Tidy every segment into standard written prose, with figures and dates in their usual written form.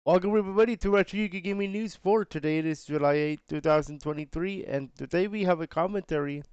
Welcome everybody to Retro Yuki Gaming News for today. It is July 8th, 2023, and today we have a commentary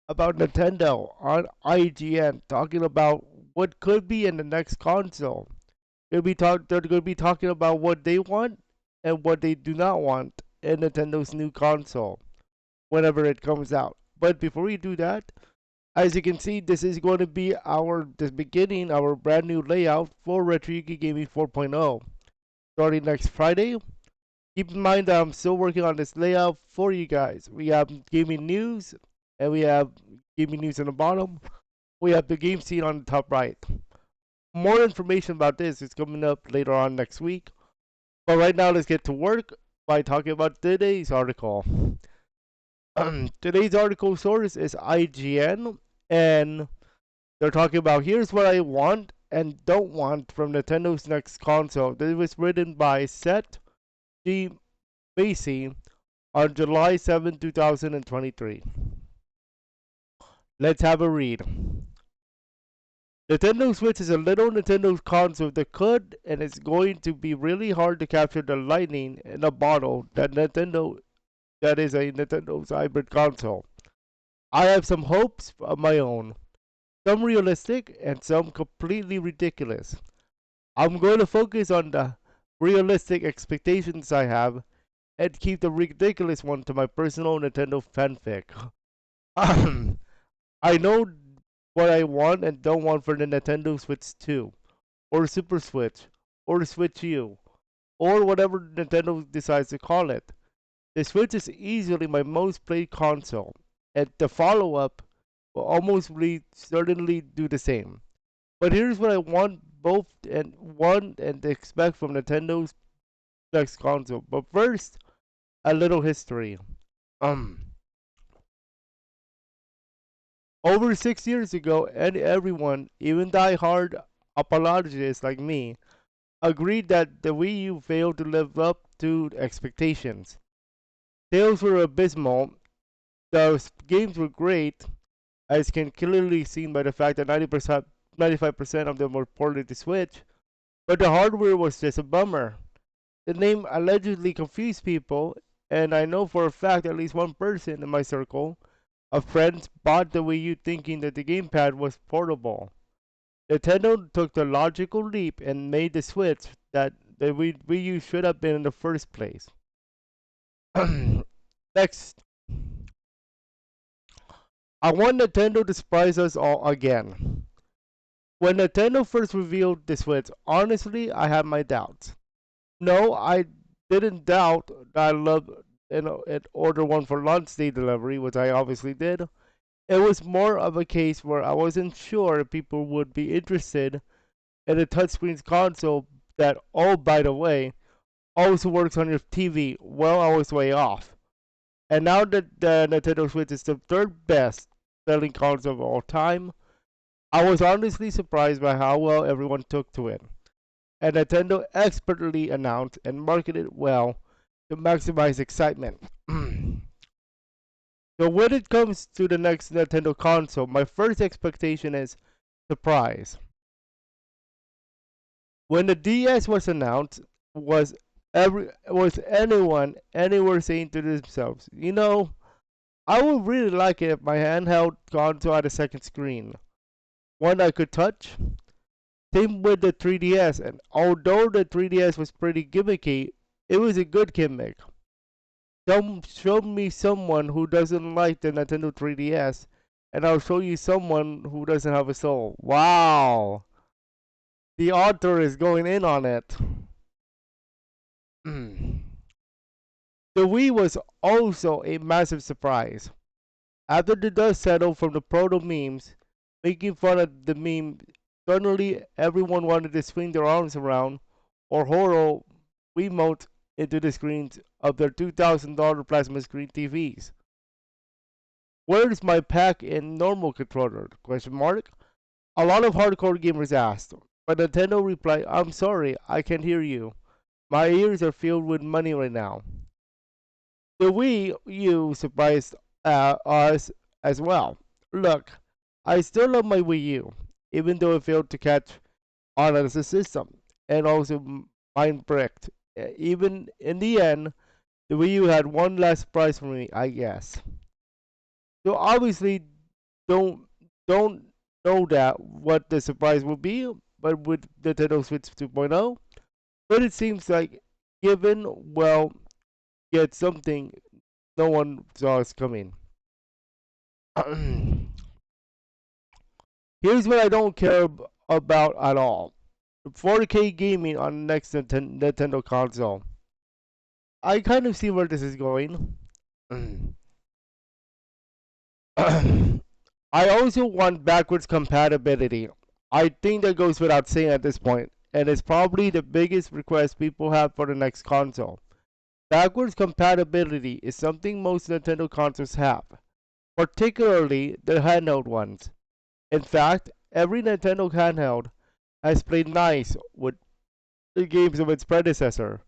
about Nintendo on IGN, talking about what could be in the next console. They're going to be talking about what they want and what they do not want in Nintendo's new console whenever it comes out. But before we do that, as you can see, this is going to be our brand new layout for Retro Yuki Gaming 4.0 starting next Friday. Keep in mind that I'm still working on this layout for you guys. We have gaming news, and we have gaming news on the bottom. We have the game scene on the top right. More information about this is coming up later on next week. But right now, let's get to work by talking about today's article. Today's article source is IGN, and they're talking about here's what I want and don't want from Nintendo's next console. This was written by Seth G. Macy on July 7, 2023. Let's have a read. Nintendo Switch is a little Nintendo console that could and is going to be really hard to capture the lightning in a bottle that is a Nintendo's hybrid console. I have some hopes of my own, some realistic and some completely ridiculous. I'm going to focus on the realistic expectations I have and keep the ridiculous one to my personal Nintendo fanfic. I know what I want and don't want for the Nintendo Switch 2, or Super Switch, or Switch U, or whatever Nintendo decides to call it. The Switch is easily my most played console, and the follow up will almost certainly do the same. But here's what I want and expect from Nintendo's next console. But first, a little history. Over 6 years ago, and everyone, even die-hard apologists like me, agreed that the Wii U failed to live up to expectations. Sales were abysmal. The games were great, as can clearly seen by the fact that 95% of them were ported to Switch, but the hardware was just a bummer. The name allegedly confused people, and I know for a fact at least one person in my circle of friends bought the Wii U thinking that the gamepad was portable. Nintendo took the logical leap and made the switch that the Wii U should have been in the first place. Next, I want Nintendo to surprise us all again. When Nintendo first revealed the Switch, honestly, I had my doubts. No, I didn't doubt that I loved and order one for launch day delivery, which I obviously did. It was more of a case where I wasn't sure if people would be interested in a touchscreen console that, oh, by the way, also works on your TV. Well, I was way off. And now that the Nintendo Switch is the third best selling console of all time, I was honestly surprised by how well everyone took to it. And Nintendo expertly announced and marketed it well to maximize excitement. So when it comes to the next Nintendo console, my first expectation is surprise. When the DS was announced, was anyone anywhere saying to themselves, I would really like it if my handheld console had a second screen, one I could touch. Same with the 3DS, and although the 3DS was pretty gimmicky, it was a good gimmick. Show me someone who doesn't like the Nintendo 3DS, and I'll show you someone who doesn't have a soul. Wow! The author is going in on it. The Wii was also a massive surprise. After the dust settled from the proto memes, making fun of the meme, suddenly everyone wanted to swing their arms around or hurl Wiimotes into the screens of their $2,000 plasma screen TVs. Where's my pack-in normal controller? Question mark. A lot of hardcore gamers asked, but Nintendo replied, I'm sorry, I can't hear you. My ears are filled with money right now. The Wii U surprised us as well. Look, I still love my Wii U, even though it failed to catch on as a system, and also mind bricked even in the end, the Wii U had one less price for me, I guess. So obviously, don't don't know that what the surprise will be, but with Nintendo Switch 2.0, but it seems like given well, get something no one saw us coming. Here's what I don't care about at all: 4K gaming on the next Nintendo console. I kind of see where this is going. I also want backwards compatibility. I think that goes without saying at this point, and it's probably the biggest request people have for the next console. Backwards compatibility is something most Nintendo consoles have, particularly the handheld ones. In fact, every Nintendo handheld has played nice with the games of its predecessor.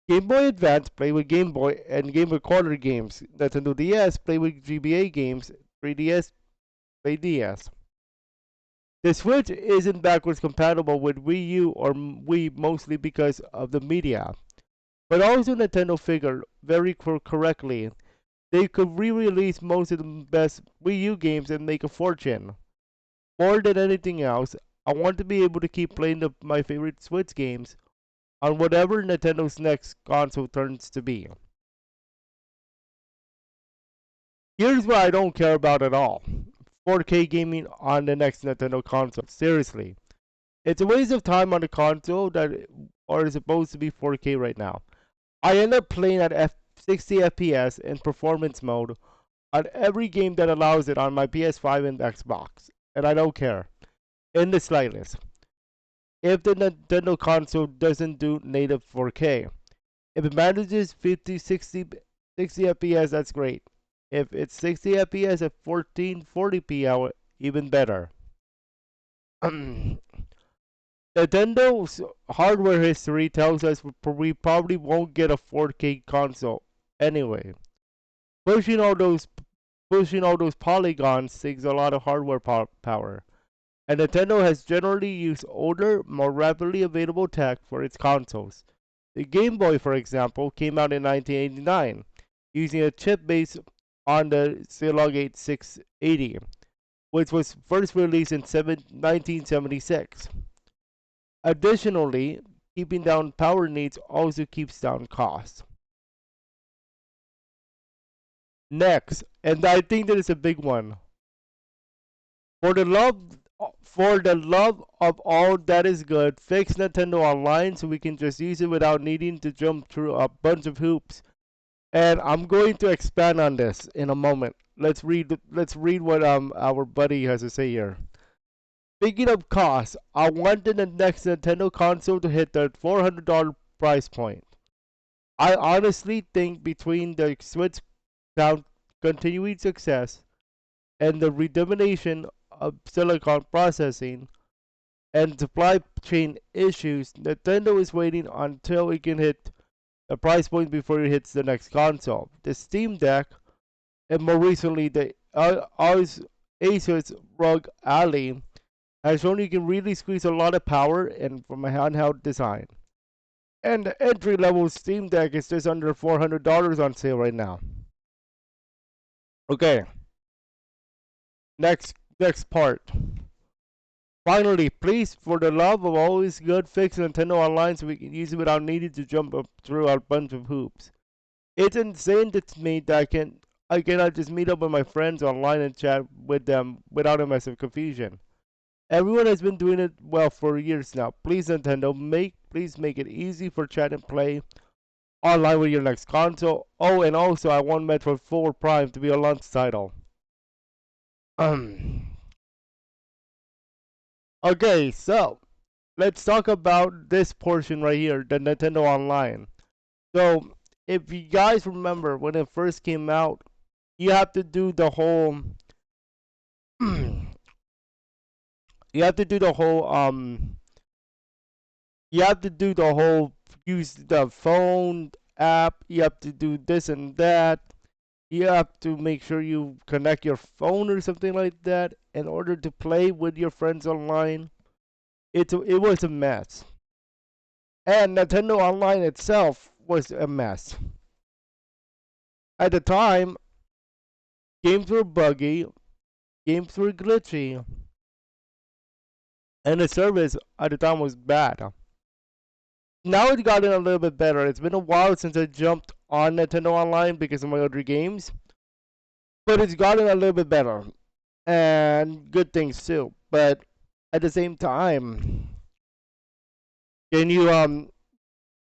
Game Boy Advance played with Game Boy and Game Boy Color games. Nintendo DS played with GBA games. 3DS played DS. The Switch isn't backwards compatible with Wii U or Wii mostly because of the media. But also Nintendo figured very correctly they could re-release most of the best Wii U games and make a fortune. More than anything else, I want to be able to keep playing my favorite Switch games on whatever Nintendo's next console turns to be. Here's what I don't care about at all: 4K gaming on the next Nintendo console. Seriously. It's a waste of time on a console that are supposed to be 4K right now. I end up playing at 60 FPS in performance mode on every game that allows it on my PS5 and Xbox, and I don't care in the slightest if the Nintendo console doesn't do native 4K. If it manages 50, 60 FPS, that's great. If it's 60 FPS at 1440p, even better. Nintendo's hardware history tells us we probably won't get a 4K console anyway. Pushing all those pushing all those polygons takes a lot of hardware power, and Nintendo has generally used older, more rapidly available tech for its consoles. The Game Boy, for example, came out in 1989, using a chip based on the Siloggate 680, which was first released in 1976. Additionally, keeping down power needs also keeps down costs. Next, and I think that is a big one. For the love for the love of all that is good, fix Nintendo Online so we can just use it without needing to jump through a bunch of hoops. And I'm going to expand on this in a moment. Let's read what our buddy has to say here. Speaking of costs, I wanted the next Nintendo console to hit the $400 price point. I honestly think between the Switch continuing success and the redefinition of silicon processing and supply chain issues, Nintendo is waiting until it can hit the price point before it hits the next console. The Steam Deck, and more recently the Asus ROG Ally, has shown you can really squeeze a lot of power in from a handheld design. And the entry level Steam Deck is just under $400 on sale right now. Okay, next part. Finally, please, for the love of all is good, fix Nintendo Online so we can use it without needing to jump up through a bunch of hoops. It's insane to me that I cannot just meet up with my friends online and chat with them without a mess of confusion. Everyone has been doing it well for years now. Please, Nintendo, please make it easy for chat and play online with your next console. Oh, and also I want Metroid 4 Prime to be a launch title. Okay, so let's talk about this portion right here, the Nintendo Online. So, if you guys remember when it first came out, you have to do the whole you have to do the whole you have to do the whole use the phone app, you have to do this and that. You have to make sure you connect your phone or something like that in order to play with your friends online. It was a mess. And Nintendo Online itself was a mess. At the time, games were buggy, games were glitchy, and the service at the time was bad. Now it's gotten a little bit better. It's been a while since I jumped on Nintendo Online because of my other games, but it's gotten a little bit better and good things too. But at the same time, can you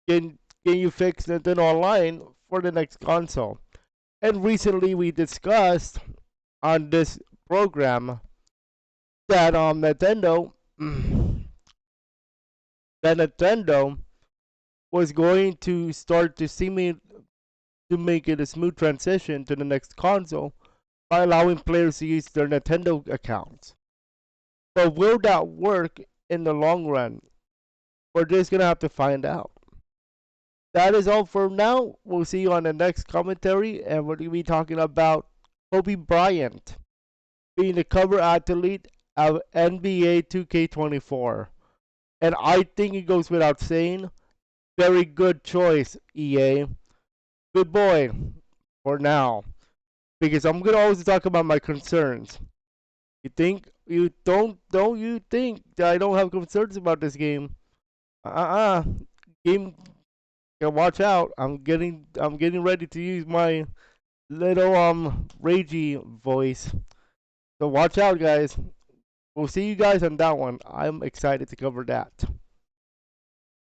can you fix Nintendo Online for the next console? And recently we discussed on this program that that Nintendo was going to start to simulate to make it a smooth transition to the next console by allowing players to use their Nintendo accounts. But will that work in the long run? We're just gonna have to find out. That is all for now. We'll see you on the next commentary, and we're gonna be talking about Kobe Bryant being the cover athlete of NBA 2K24. And I think it goes without saying, very good choice, EA. Good boy for now. Because I'm gonna always talk about my concerns. You think you don't you think that I don't have concerns about this game? Game, watch out. I'm getting ready to use my little ragey voice. So watch out, guys. We'll see you guys on that one. I'm excited to cover that.